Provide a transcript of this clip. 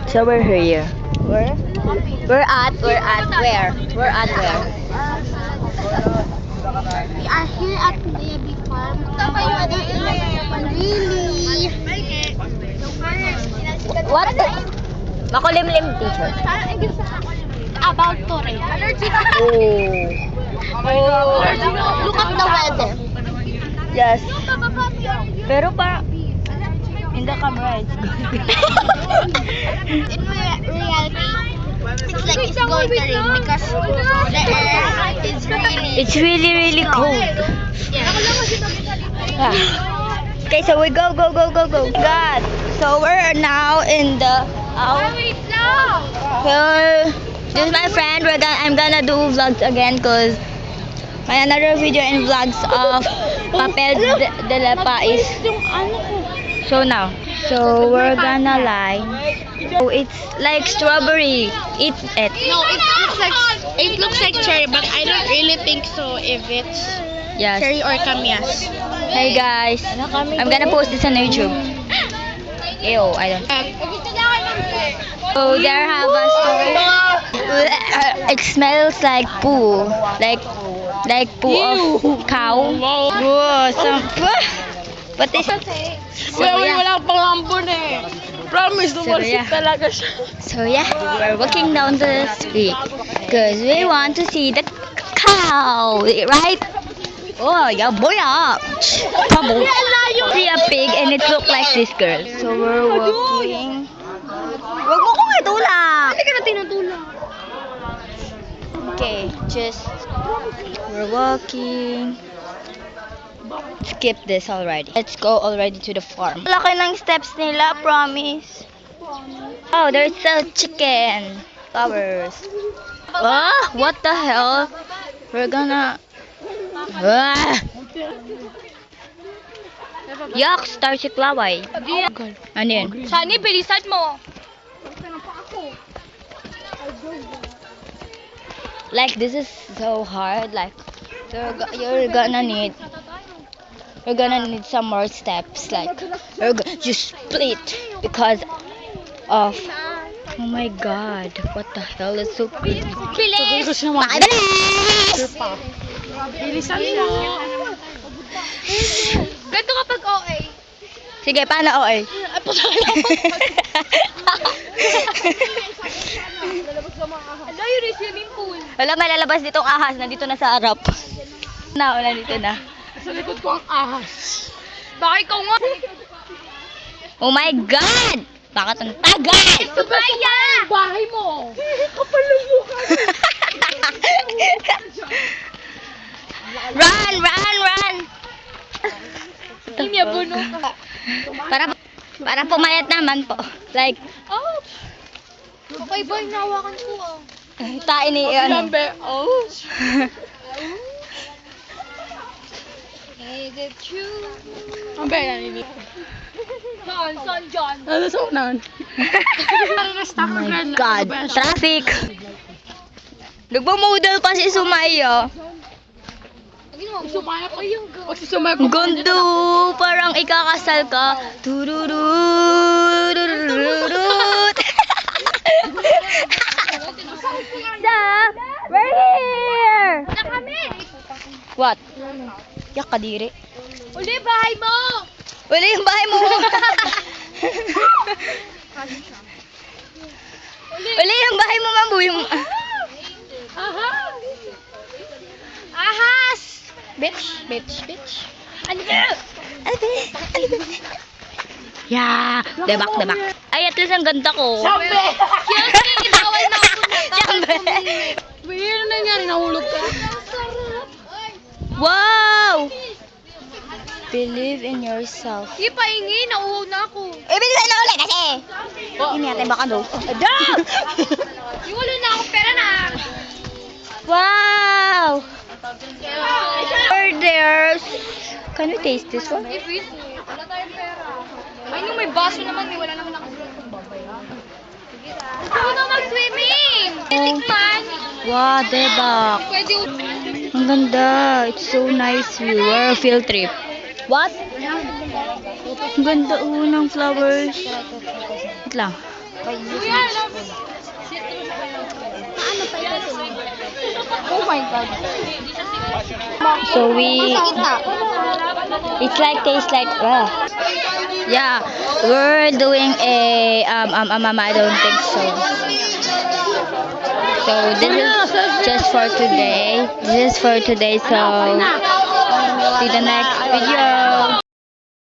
So we're here. Where? We're at where? We're at where? We are here at Baby Farm. The weather is really... What? Makulimlim, teacher. About to rain. Oh. Look at the weather. Yes. Pero pa in the camera it's good. In reality, it's like it's going to rain because the air is really... It's really cold. Yeah. Ah. Okay, so we go. God. So we're now in the Wait lang! So this is my friend. I'm gonna do vlogs again cause my another video and vlogs of Papel de la Pais. Yung ano ko. So now, so we're gonna line. Oh, it's like strawberry. Eat it. No, it looks like cherry, but I don't really think so if it's Yes. cherry or kamias. Hey guys, I'm gonna post this on YouTube. Ew, I don't. So there have a story. It smells like poo, like poo of cow. Whoa, some. What is? Wala pang lambon eh. Promise, dumalsik talaga siya. So yeah, we're walking down the street because we want to see the cow, right? Oh yeah, boy up. See a pig and it looked like this girl. So we're walking. Wag mo kong itulak. Hindi ka na tinutulak. Okay, just we're walking. Skip this already. Let's go already to the farm. Laki ng steps nila, promise. Oh, there's a chicken. Flowers. Ah, what the hell? We're gonna... Ah! Yuck, starchy klaway. Ano yun? Shani, bilisan mo. Like, this is so hard. Like, you're gonna need some more steps. Like, you split because of... Oh my god, what the hell is so crazy? Bilis! Bilis! Bilisan mo. Ganito kapag OA. Sige, paano OA? Ano yun yung swimming pool? Wala, may lalabas ditong ahas. Nandito na sa harap. Nandito na. Sa likod ko ang ahas. Baka ikaw nga. Oh my god! Bakit ang tagal? Subaya! Bahay mo. Kapalong ka. Run! Hindi buno ka. Para pumayat naman po. Like, Oh! Okay boy, nahawakan ko ah. tain ni ano. Oh! Is it true? Ang baya nini. Saan dyan? Ano sa unahan? Oh my god, traffic! Nagmamodel pa si Sumaya. Sumaya ko yung go. Huwag si Sumaya po. Gondo, parang ikakasal ka. Tururu, tururururut. We're here! Na kami! What? Yak kadiri. Uli, bahay mo! Uli yung bahay mo. Uli yung bahay mo, Mambu. Ahas! Ahas! Bitch. Ano ba? Yeah, debak. Ay, at least ang ganda ko. Sabi! Excuse me, bawal na ako Sabi. Ano nangyari? Nahulog ka? Wow! Believe in yourself. Hindi pahingi, nauhaw na ako. Bilisan na ulit kasi. Hindi natin baka daw. Dog! Yung wala na akong pera na. Wow! There's... Can we taste this one? Wala tayong pera. Ay, nung may baso naman, wala naman nakasulat kung babaya. Gusto na mag-swimming! Titikman! Wow, debak. Pwede Ang ganda. It's so nice view. We're a field trip. What? Ang ganda ng flowers. Wait lang. Oh my God. So it's like tastes like yeah, we're doing a I don't think so. So this is just for today. This is for today. So see the next video.